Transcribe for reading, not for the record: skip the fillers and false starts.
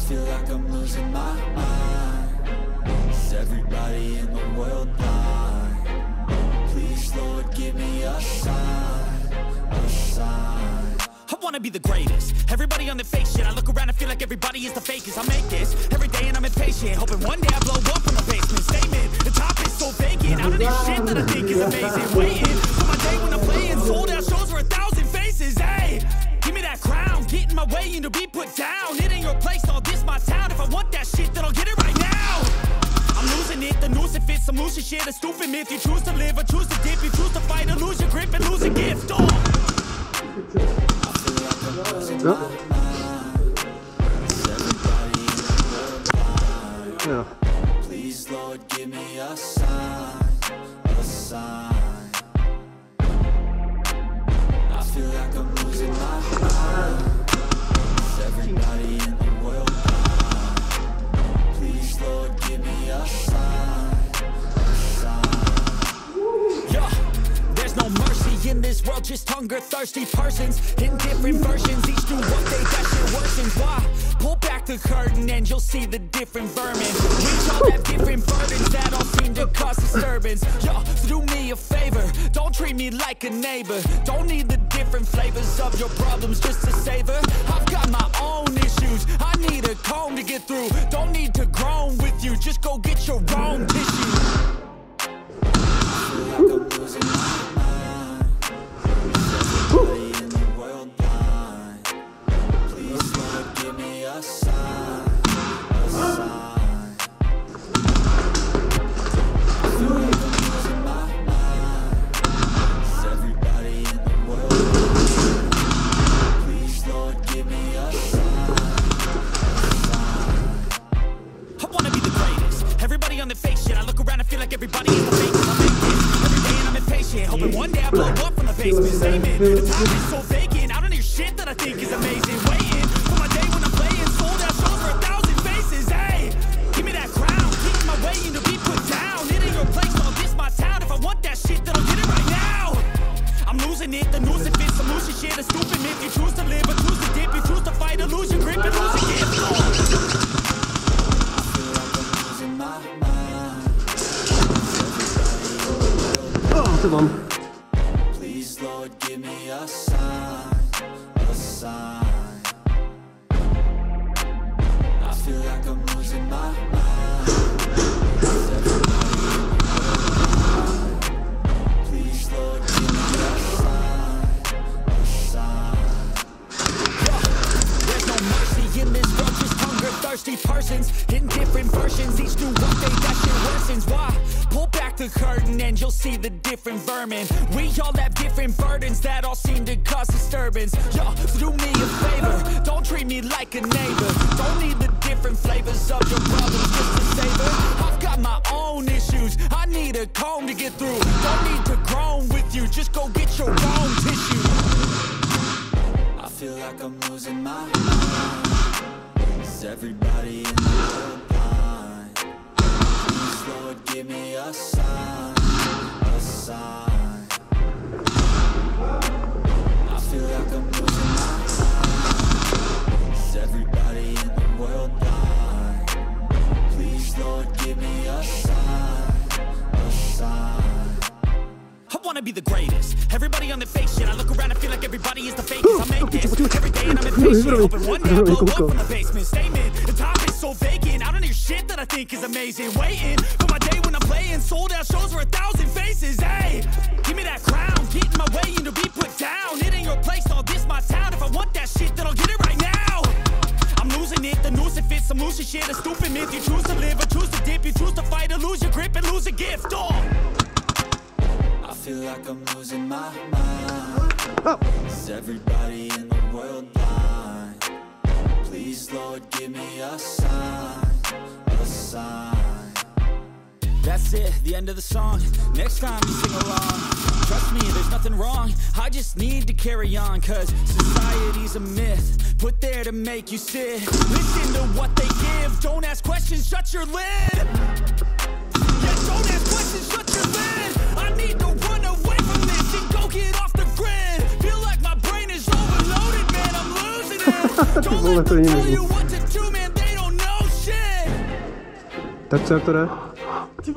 feel like I'm losing my mind. Is everybody in the world blind? Please, Lord, give me a sign, a sign. I wanna be the greatest. Everybody on the fake shit. I look around and feel like everybody is the fakest. I make this every day and I'm impatient, hoping one day I blow up from the basement. Statement, the top is so vacant. I don't need shit that I think is amazing. Waiting for my day when I'm playing sold out shows for 1,000 faces. Hey, give me that crown, get in my way and to be put down. It ain't your place, all this my town. If I want that shit, then I'll get it right now. I'm losing it, the noose it fits. Some losing shit, a stupid myth. You choose to live or choose to dip. You choose to fight or lose your grip and lose a gift. Oh. No. Yeah. Please, Lord, give me a sign, a sign. I feel like I'm losing my mind. Is everybody in the world blind? Please, Lord, give me a sign, a sign. Yeah, there's no mercy in this world, just hunger, thirsty persons in different versions. Each new workday that shit worsens. Why? Pull back the curtain and you'll see the different vermin. We all have different burdens that all seem to cause disturbance. Yo, so do me a favor, don't treat me like a neighbor. Don't need the different flavors of your problems just to savor. I've got my own issues, I need a comb to get through. Don't need to groan with you, just go get your own tissue. I feel like I'm losing my mind. Is everybody in the world blind? Please, Lord, give me a sign, a sign. I feel like I'm losing my mind. Is everybody in the world blind? Please, Lord, give me a sign, a sign. I wanna be the greatest. Everybody on the fake shit. I look around and feel like everybody is the fakest. I make this every day and I'm impatient, hoping one day I blow up from the basement. Statement, the top is so vacant. I don't hear shit that I think is amazing. Waiting for my day when I'm playing sold out shows for 1,000 faces. Hey, give me that crown, get in my way and to be put down. It ain't your place, all this my town. If I want that shit, then I'll get it right now. I'm losing it, the noose it fits. Some losing shit, a stupid myth. You choose to live or choose to dip. You choose to fight or lose your grip and lose a gift. I feel like I'm losing my mind. Oh, ty mam. Please, Lord, give me a sign, a sign. I feel like I'm losing my mind. Is everybody in the world blind? Please, Lord, give me a sign, a sign. There's no mercy in this world, just hunger, thirsty persons in different versions. Each new workday that shit worsens. Why? Pull back the curtain and you'll see the different vermin. We all have different burdens that all seem to cause disturbance. Yo, so do me a favor, don't treat me like a neighbor. Don't need the different flavors of your problems just to savor. I've got my own issues, I need a comb to get through. Don't need to groan with you, just go get your own tissue. I feel like I'm losing my mind. Is everybody in the world blind? Please, Lord, give me a sign, a sign. I feel like I'm losing my mind. Is everybody in the world blind? Please, Lord, give me a sign, a sign. I wanna be the greatest. Everybody on the fake shit. I look around and feel like everybody is the fakest. I make this every day and I'm impatient, hoping one day I blow up from the basement. Statement, the top is so vacant. I don't hear shit that I think is amazing. Waiting for my day when I'm playing sold out shows for 1,000 faces. Hey, give me that crown, get in my way and to be put down. It ain't your place, all this my town. If I want that shit, then I'll get it right now. I'm losing it, the noose it fits. Some losing shit, a stupid myth. You choose to live or choose to dip. You choose to fight or lose your grip and lose a gift. Oh. I feel like I'm losing my mind. Is everybody in the world blind? Please, Lord, give me a sign, a sign. That's it, the end of the song. Next time you sing along. Trust me, there's nothing wrong. I just need to carry on, cause society's a myth put there to make you sit. Listen to what they give. Don't ask questions, shut your lid. Yeah, don't ask questions, shut your lid. I need to run away from this and go get off the grid. Feel like my brain is overloaded, man, I'm losing it. Don't let them tell you what to do, man, they don't Tak co, jak to jde? Ty